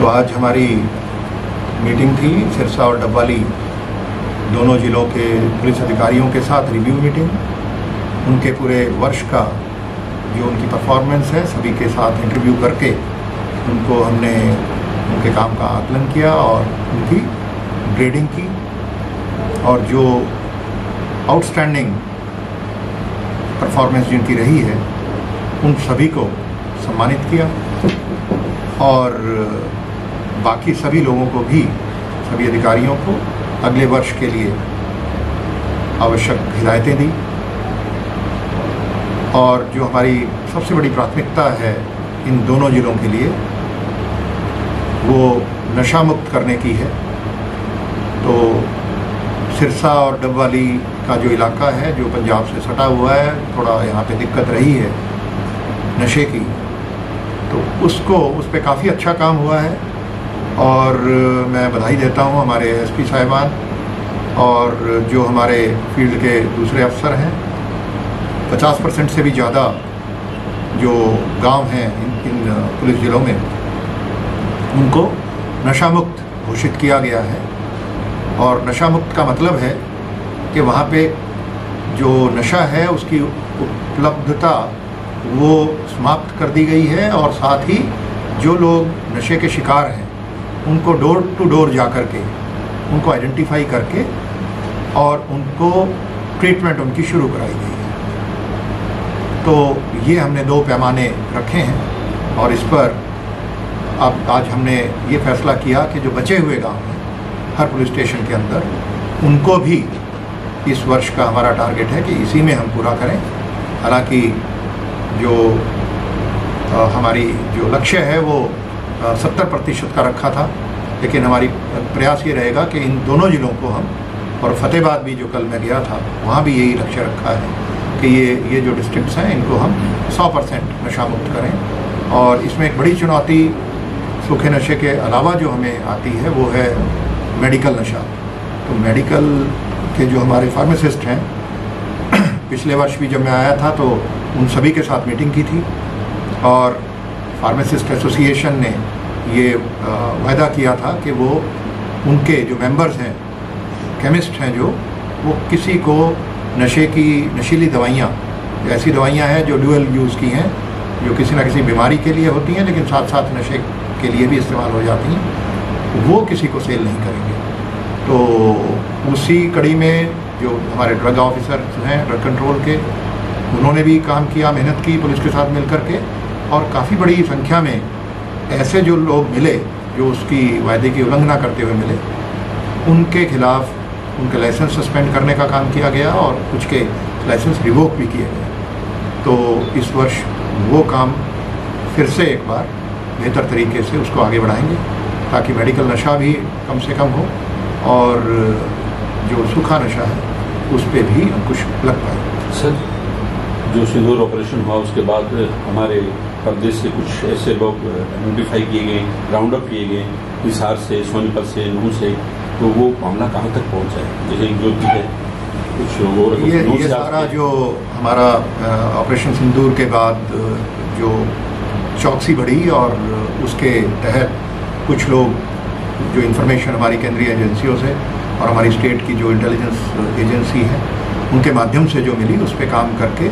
तो आज हमारी मीटिंग थी सिरसा और डबवाली दोनों ज़िलों के पुलिस अधिकारियों के साथ, रिव्यू मीटिंग। उनके पूरे वर्ष का जो उनकी परफॉर्मेंस है सभी के साथ इंटरव्यू करके उनको हमने उनके काम का आकलन किया और उनकी ग्रेडिंग की, और जो आउटस्टैंडिंग परफॉर्मेंस जिनकी रही है उन सभी को सम्मानित किया, और बाकी सभी लोगों को भी, सभी अधिकारियों को अगले वर्ष के लिए आवश्यक हिदायतें दी। और जो हमारी सबसे बड़ी प्राथमिकता है इन दोनों ज़िलों के लिए वो नशा मुक्त करने की है। तो सिरसा और डबवाली का जो इलाका है, जो पंजाब से सटा हुआ है, थोड़ा यहाँ पे दिक्कत रही है नशे की, तो उस पर काफ़ी अच्छा काम हुआ है। और मैं बधाई देता हूँ हमारे एसपी साहिबान और जो हमारे फील्ड के दूसरे अफसर हैं। 50% से भी ज़्यादा जो गांव हैं इन पुलिस ज़िलों में, उनको नशा मुक्त घोषित किया गया है। और नशा मुक्त का मतलब है कि वहाँ पे जो नशा है उसकी उपलब्धता वो समाप्त कर दी गई है, और साथ ही जो लोग नशे के शिकार हैं उनको डोर टू डोर जा कर के उनको आइडेंटिफाई करके और उनको ट्रीटमेंट उनकी शुरू कराई गई है। तो ये हमने 2 पैमाने रखे हैं, और इस पर अब आज हमने ये फैसला किया कि जो बचे हुए गांव हैं हर पुलिस स्टेशन के अंदर, उनको भी इस वर्ष का हमारा टारगेट है कि इसी में हम पूरा करें। हालांकि जो हमारी जो लक्ष्य है वो 70% का रखा था, लेकिन हमारी प्रयास ये रहेगा कि इन दोनों ज़िलों को हम, और फतेहाबाद भी जो कल मैं गया था वहाँ भी यही लक्ष्य रखा है कि ये जो डिस्ट्रिक्ट्स हैं इनको हम 100% नशा मुक्त करें। और इसमें एक बड़ी चुनौती सूखे नशे के अलावा जो हमें आती है वो है मेडिकल नशा। तो मेडिकल के जो हमारे फार्मासिस्ट हैं, पिछले वर्ष भी जब मैं आया था तो उन सभी के साथ मीटिंग की थी, और फार्मासिस्ट एसोसिएशन ने ये वायदा किया था कि वो उनके जो मेंबर्स हैं, केमिस्ट हैं, जो वो किसी को नशीली दवाइयाँ, ऐसी दवाइयाँ हैं जो ड्यूअल यूज़ की हैं, जो किसी न किसी बीमारी के लिए होती हैं लेकिन साथ साथ नशे के लिए भी इस्तेमाल हो जाती हैं, वो किसी को सेल नहीं करेंगे। तो उसी कड़ी में जो हमारे ड्रग ऑफिसर हैं ड्रग कंट्रोल के, उन्होंने भी काम किया, मेहनत की पुलिस के साथ मिल कर के, और काफ़ी बड़ी संख्या में ऐसे जो लोग मिले जो उसकी वायदे की उल्लंघना करते हुए मिले, उनके खिलाफ उनके लाइसेंस सस्पेंड करने का काम किया गया और कुछ के लाइसेंस रिवोक भी किए गए। तो इस वर्ष वो काम फिर से एक बार बेहतर तरीके से उसको आगे बढ़ाएंगे ताकि मेडिकल नशा भी कम से कम हो, और जो सूखा नशा है उस पर भी अंकुश लग पाए। सर, जो सिंदूर ऑपरेशन हुआ उसके बाद हमारे प्रदेश से कुछ ऐसे लोग आइडेंटिफाई किए गए, राउंड अप किए गए, हिसार से, सोनीपत से, नूह से, तो वो मामला कहाँ तक पहुँचा है? जैसे जो भी है कुछ लोग ये सारा जो हमारा ऑपरेशन सिंदूर के बाद जो चौकसी बढ़ी, और उसके तहत कुछ लोग जो इन्फॉर्मेशन हमारी केंद्रीय एजेंसियों से और हमारी स्टेट की जो इंटेलिजेंस एजेंसी है उनके माध्यम से जो मिली, उस पर काम करके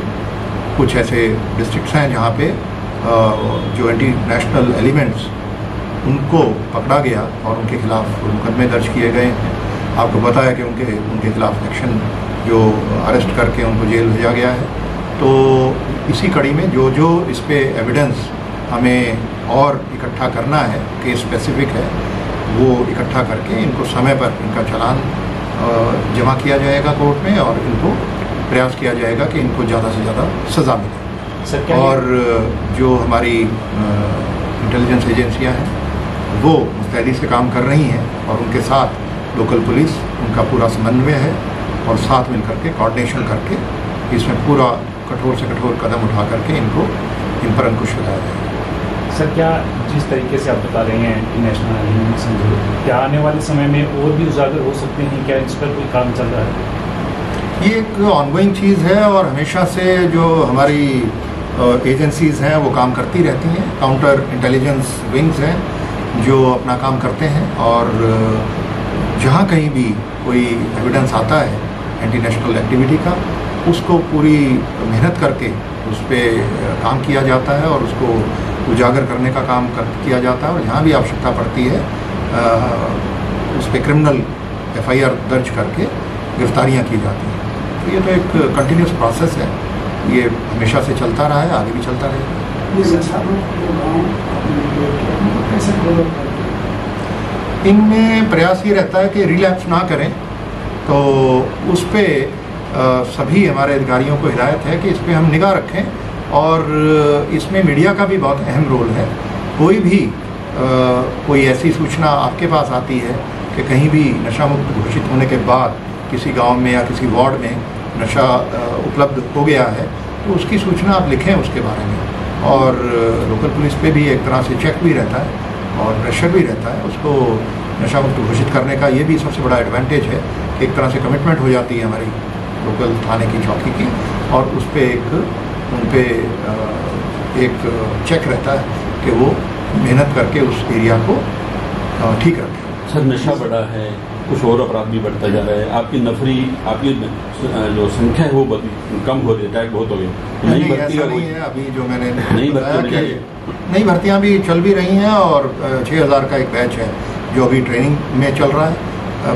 कुछ ऐसे डिस्ट्रिक्ट्स हैं जहाँ पे जो एंटी नेशनल एलिमेंट्स, उनको पकड़ा गया और उनके खिलाफ मुकदमे दर्ज किए गए हैं। आपको पता है कि उनके खिलाफ एक्शन जो अरेस्ट करके उनको जेल भेजा गया है। तो इसी कड़ी में जो इस पे एविडेंस हमें और इकट्ठा करना है, केस स्पेसिफिक है, वो इकट्ठा करके इनको समय पर इनका चालान जमा किया जाएगा कोर्ट में, और इनको प्रयास किया जाएगा कि इनको ज़्यादा से ज़्यादा सज़ा मिले। और जो हमारी इंटेलिजेंस एजेंसियां हैं वो मुस्तैदी से काम कर रही हैं, और उनके साथ लोकल पुलिस, उनका पूरा समन्वय है, और साथ मिल करके कोऑर्डिनेशन करके इसमें पूरा कठोर से कठोर कदम उठा करके इनको इन पर अंकुश लगाया जाएगा। सर, क्या जिस तरीके से आप बता रहे हैं इंटरनेशनल एलिमेंट सिंदूर, क्या आने वाले समय में और भी उजागर हो सकते हैं? क्या इस पर कोई काम चल रहा है? ये एक ऑनगोइंग चीज़ है, और हमेशा से जो हमारी एजेंसीज़ हैं वो काम करती रहती हैं। काउंटर इंटेलिजेंस विंग्स हैं जो अपना काम करते हैं और जहाँ कहीं भी कोई एविडेंस आता है एंटी नेशनल एक्टिविटी का, उसको पूरी मेहनत करके उस पर काम किया जाता है और उसको उजागर करने का काम किया जाता है। और जहाँ भी आवश्यकता पड़ती है उस पर क्रिमिनल FIR दर्ज करके गिरफ्तारियाँ की जाती हैं। तो ये तो एक कंटिन्यूस प्रोसेस है, ये हमेशा से चलता रहा है, आगे भी चलता रहेगा। इनमें प्रयास ये रहता है कि रिलैप्स ना करें, तो उस पर सभी हमारे अधिकारियों को हिदायत है कि इस पर हम निगाह रखें और इसमें मीडिया का भी बहुत अहम रोल है। कोई ऐसी सूचना आपके पास आती है कि कहीं भी नशा मुक्त घोषित होने के बाद किसी गांव में या किसी वार्ड में नशा उपलब्ध हो गया है, तो उसकी सूचना आप लिखें उसके बारे में। और लोकल पुलिस पे भी एक तरह से चेक भी रहता है और प्रेशर भी रहता है, उसको नशा मुक्त घोषित करने का ये भी सबसे बड़ा एडवांटेज है कि एक तरह से कमिटमेंट हो जाती है हमारी लोकल थाने की चौकी की, और उस पर उन पर एक चेक रहता है कि वो मेहनत करके उस एरिया को ठीक रखें। सर, नशा बढ़ा है, कुछ और अपराध भी बढ़ता जा रहा है, आपकी नफरी, आपकी जो संख्या है वो कम हो रही है, अटैक बहुत हो गए। नहीं, ऐसा नहीं है। अभी जो मैंने नई भर्तियाँ भी चल भी रही हैं और 6000 का एक बैच है जो अभी ट्रेनिंग में चल रहा है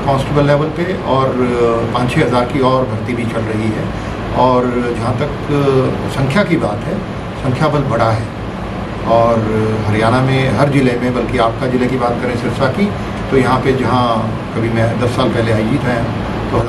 कांस्टेबल लेवल पे, और 5-6 हज़ार की और भर्ती भी चल रही है। और जहाँ तक संख्या की बात है, संख्या बल बढ़ा है और हरियाणा में हर ज़िले में, बल्कि आपका ज़िले की बात करें सिरसा की, तो यहाँ पे जहाँ कभी मैं 10 साल पहले आयोजित है